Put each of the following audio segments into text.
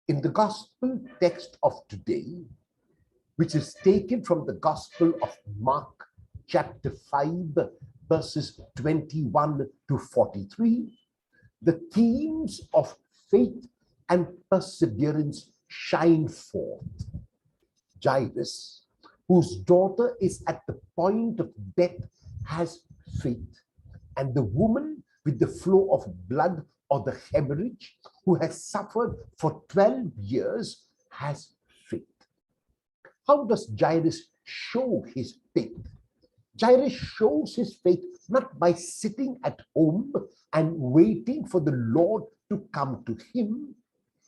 In the gospel text of today, which is taken from the Gospel of Mark, chapter 5, verses 21 to 43, the themes of faith and perseverance shine forth. Jairus, whose daughter is at the point of death, has faith, and the woman with the flow of blood or the hemorrhage, who has suffered for 12 years, has faith. How does Jairus show his faith? Jairus shows his faith not by sitting at home and waiting for the Lord to come to him.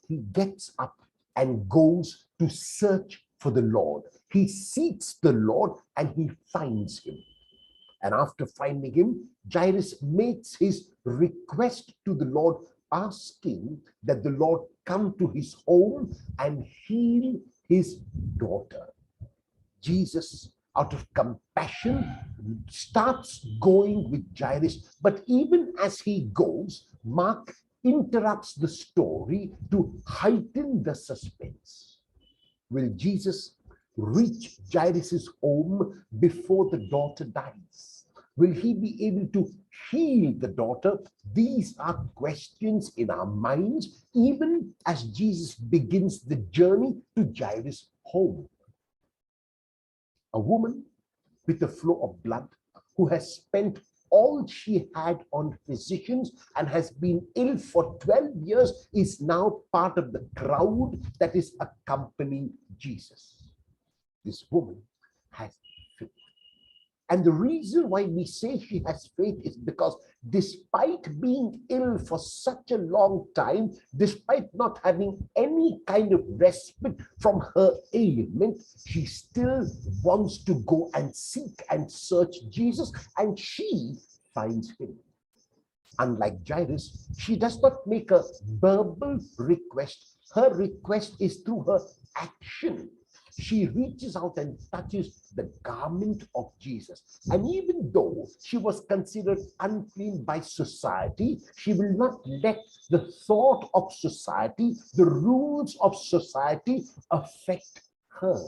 He gets up and goes to search for the Lord. He seeks the Lord and he finds him. And after finding him, Jairus makes his request to the Lord, asking that the Lord come to his home and heal his daughter. Jesus, out of compassion, starts going with Jairus, but even as he goes, Mark interrupts the story to heighten the suspense. Will Jesus reach Jairus' home before the daughter dies? Will he be able to heal the daughter? These are questions in our minds, even as Jesus begins the journey to Jairus' home. A woman with a flow of blood, who has spent all she had on physicians and has been ill for 12 years, is now part of the crowd that is accompanying Jesus. This woman has faith. And the reason why we say she has faith is because despite being ill for such a long time, despite not having any kind of respite from her ailment, she still wants to go and seek and search Jesus, and she finds him. Unlike Jairus, she does not make a verbal request. Her request is through her action. She reaches out and touches the garment of Jesus. And even though she was considered unclean by society, she will not let the thought of society, the rules of society affect her.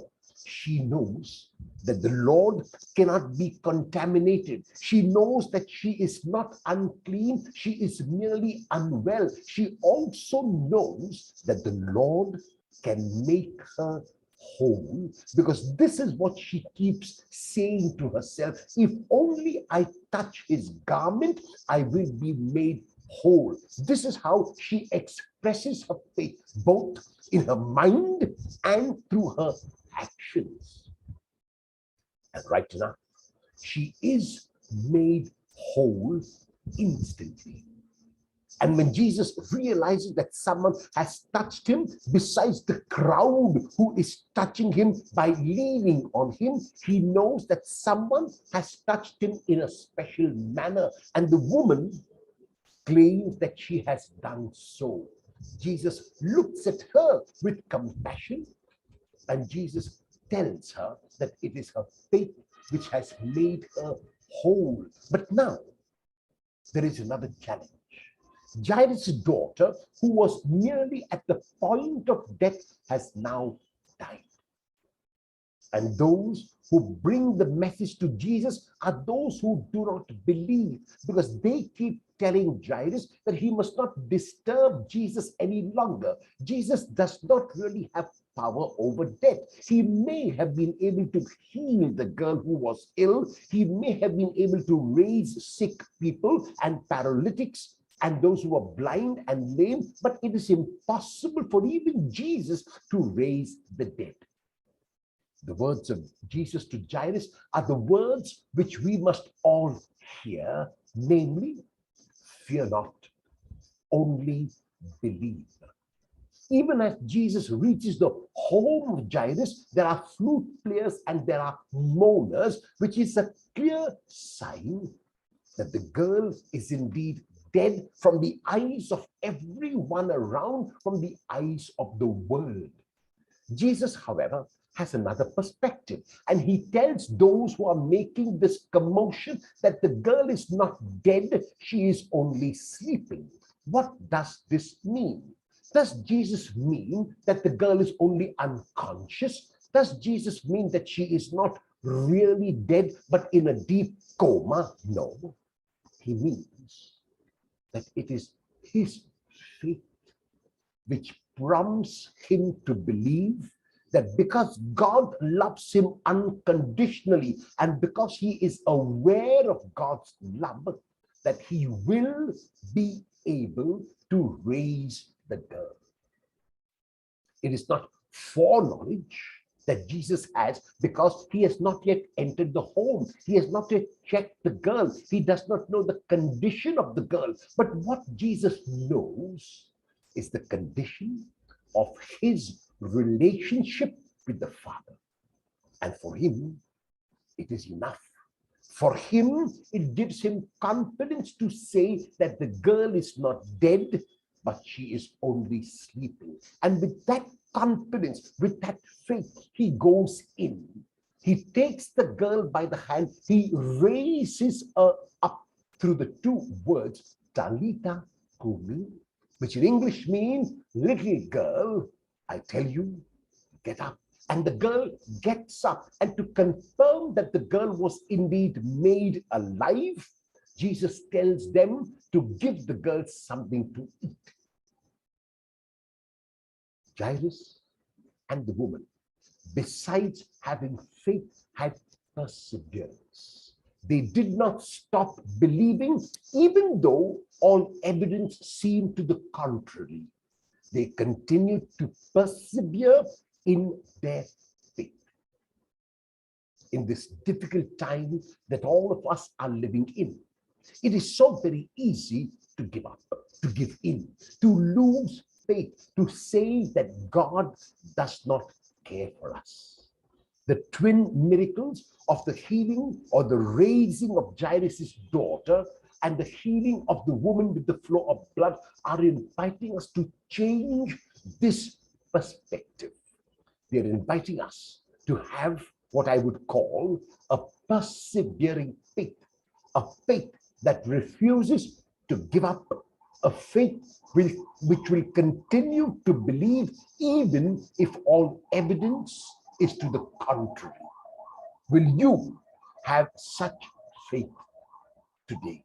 She knows that the Lord cannot be contaminated. She knows that she is not unclean. She is merely unwell. She also knows that the Lord can make her whole, because this is what she keeps saying to herself: if only I touch his garment, I will be made whole. This is how she expresses her faith, both in her mind and through her actions. And right now, she is made whole instantly. And when Jesus realizes that someone has touched him, besides the crowd who is touching him by leaning on him, he knows that someone has touched him in a special manner. And the woman claims that she has done so. Jesus looks at her with compassion, and Jesus tells her that it is her faith which has made her whole. But now, there is another challenge. Jairus' daughter, who was nearly at the point of death, has now died. And those who bring the message to Jesus are those who do not believe, because they keep telling Jairus that he must not disturb Jesus any longer. Jesus does not really have power over death. He may have been able to heal the girl who was ill. He may have been able to raise sick people and paralytics and those who are blind and lame, but it is impossible for even Jesus to raise the dead. The words of Jesus to Jairus are the words which we must all hear, namely, fear not, only believe. Even as Jesus reaches the home of Jairus, there are flute players and there are mourners, which is a clear sign that the girl is indeed dead from the eyes of everyone around, from the eyes of the world. Jesus, however, has another perspective, and he tells those who are making this commotion that the girl is not dead, she is only sleeping. What does this mean? Does Jesus mean that the girl is only unconscious? Does Jesus mean that she is not really dead but in a deep coma? No. He means that it is his faith which prompts him to believe that because God loves him unconditionally and because he is aware of God's love, that he will be able to raise the girl. It is not foreknowledge that Jesus has because he has not yet entered the home. He has not yet checked the girl. He does not know the condition of the girl. But what Jesus knows is the condition of his relationship with the Father. And for him, it is enough. For him, it gives him confidence to say that the girl is not dead, but she is only sleeping. And with that confidence, with that faith, he goes in. He takes the girl by the hand. He raises her up through the two words, Talita Kumi, which in English means, little girl, I tell you, get up. And the girl gets up. And to confirm that the girl was indeed made alive, Jesus tells them to give the girl something to eat. Jairus and the woman, besides having faith, had perseverance. They did not stop believing, even though all evidence seemed to the contrary. They continued to persevere in their faith. In this difficult time that all of us are living in, it is so very easy to give up, to give in, to lose faith, to say that God does not care for us. The twin miracles of the healing or the raising of Jairus' daughter and the healing of the woman with the flow of blood are inviting us to change this perspective. They're inviting us to have what I would call a persevering faith, a faith that refuses to give up, a faith which will continue to believe even if all evidence is to the contrary. Will you have such faith today?